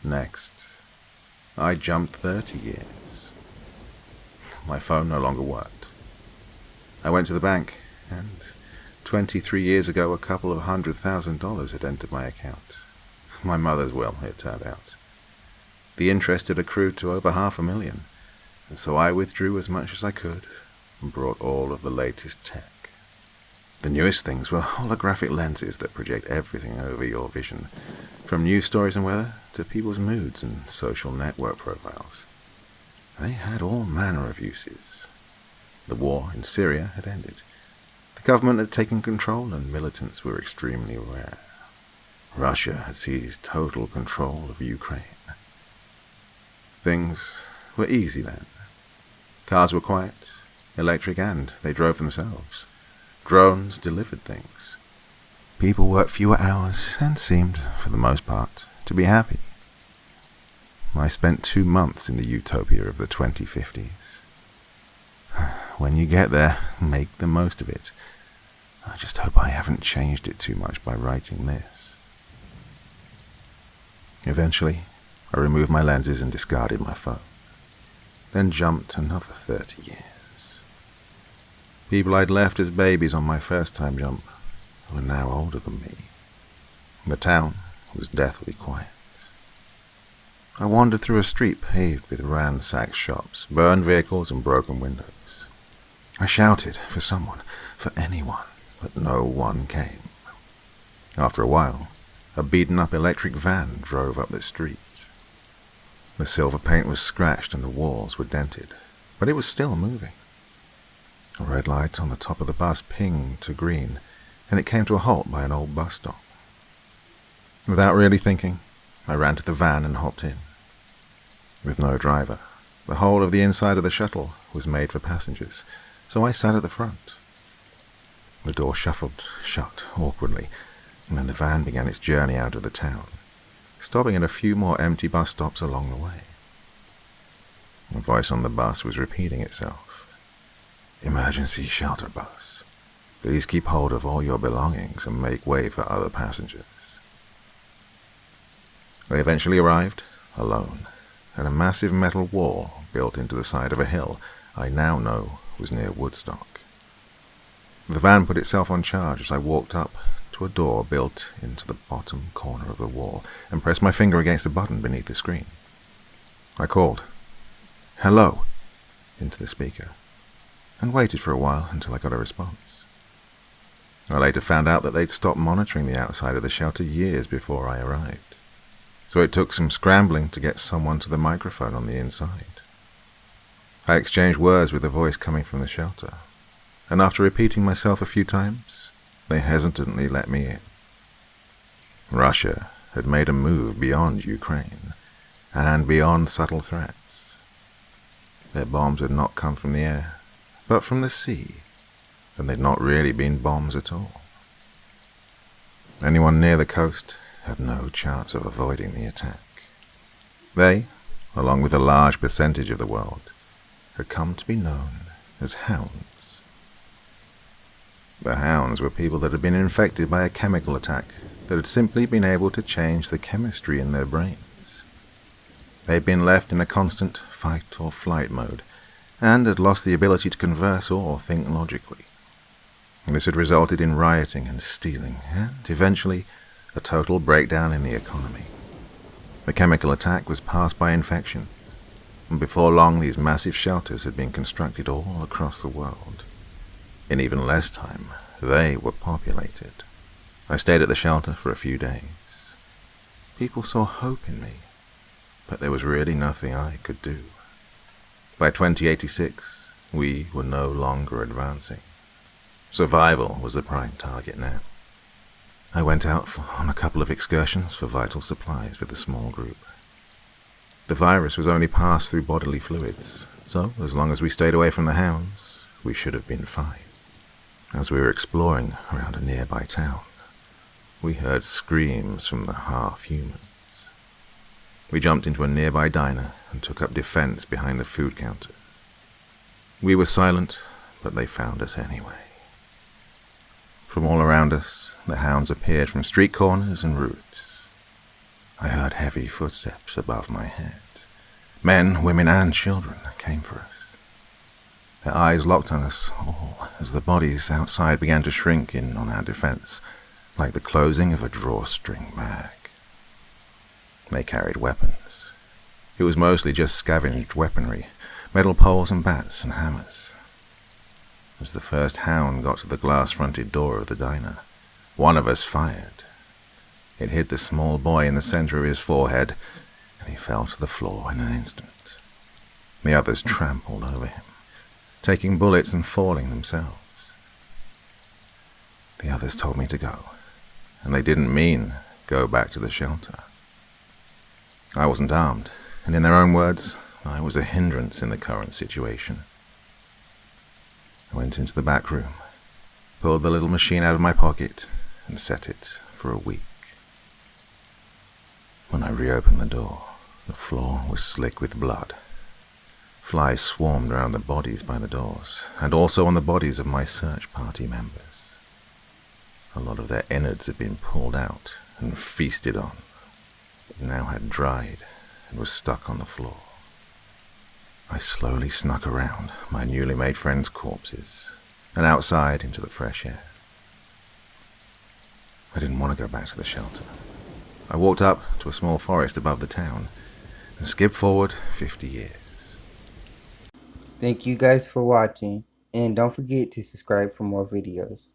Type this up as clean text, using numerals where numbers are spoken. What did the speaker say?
Next, I jumped 30 years. My phone no longer worked. I went to the bank, and 23 years ago a couple of $100,000 had entered my account. My mother's will, it turned out. The interest had accrued to over $500,000, and so I withdrew as much as I could and brought all of the latest tech. The newest things were holographic lenses that project everything over your vision, from news stories and weather to people's moods and social network profiles. They had all manner of uses. The war in Syria had ended. The government had taken control and militants were extremely rare. Russia had seized total control of Ukraine. Things were easy then. Cars were quiet, electric, and they drove themselves. Drones delivered things. People worked fewer hours and seemed, for the most part, to be happy. I spent 2 months in the utopia of the 2050s. When you get there, make the most of it. I just hope I haven't changed it too much by writing this. Eventually, I removed my lenses and discarded my phone. Then jumped another 30 years. People I'd left as babies on my first time jump were now older than me. The town was deathly quiet. I wandered through a street paved with ransacked shops, burned vehicles, and broken windows. I shouted for someone, for anyone, but no one came. After a while, a beaten-up electric van drove up the street. The silver paint was scratched and the walls were dented, but it was still moving. A red light on the top of the bus pinged to green, and it came to a halt by an old bus stop. Without really thinking, I ran to the van and hopped in. With no driver, the whole of the inside of the shuttle was made for passengers, so I sat at the front. The door shuffled shut awkwardly, and then the van began its journey out of the town, stopping at a few more empty bus stops along the way. A voice on the bus was repeating itself. "Emergency shelter bus. Please keep hold of all your belongings and make way for other passengers." They eventually arrived, alone, at a massive metal wall built into the side of a hill I now know was near Woodstock. The van put itself on charge as I walked up to a door built into the bottom corner of the wall and pressed my finger against a button beneath the screen. I called, "Hello," into the speaker, and waited for a while until I got a response. I later found out that they'd stopped monitoring the outside of the shelter years before I arrived, so it took some scrambling to get someone to the microphone on the inside. I exchanged words with the voice coming from the shelter, and after repeating myself a few times, they hesitantly let me in. Russia had made a move beyond Ukraine, and beyond subtle threats. Their bombs had not come from the air, but from the sea, and they'd not really been bombs at all. Anyone near the coast had no chance of avoiding the attack. They, along with a large percentage of the world, had come to be known as hounds. The hounds were people that had been infected by a chemical attack that had simply been able to change the chemistry in their brains. They had been left in a constant fight or flight mode, and had lost the ability to converse or think logically. This had resulted in rioting and stealing, and eventually a total breakdown in the economy. The chemical attack was passed by infection, and before long these massive shelters had been constructed all across the world. In even less time, they were populated. I stayed at the shelter for a few days. People saw hope in me, but there was really nothing I could do. By 2086, we were no longer advancing. Survival was the prime target now. I went out on a couple of excursions for vital supplies with a small group. The virus was only passed through bodily fluids, so as long as we stayed away from the hounds, we should have been fine. As we were exploring around a nearby town, we heard screams from the half-humans. We jumped into a nearby diner and took up defense behind the food counter. We were silent, but they found us anyway. From all around us, the hounds appeared from street corners and roofs. I heard heavy footsteps above my head. Men, women, and children came for us. Their eyes locked on us all as the bodies outside began to shrink in on our defense, like the closing of a drawstring bag. They carried weapons. It was mostly just scavenged weaponry, metal poles and bats and hammers. As the first hound got to the glass-fronted door of the diner, one of us fired. It hit the small boy in the center of his forehead, and he fell to the floor in an instant. The others trampled over him, taking bullets and falling themselves. The others told me to go, and they didn't mean go back to the shelter. I wasn't armed, and in their own words, I was a hindrance in the current situation. I went into the back room, pulled the little machine out of my pocket, and set it for a week. When I reopened the door, the floor was slick with blood. Flies swarmed around the bodies by the doors, and also on the bodies of my search party members. A lot of their innards had been pulled out and feasted on, but now had dried and was stuck on the floor. I slowly snuck around my newly made friends' corpses and outside into the fresh air. I didn't want to go back to the shelter. I walked up to a small forest above the town and skipped forward 50 years. Thank you guys for watching, and don't forget to subscribe for more videos.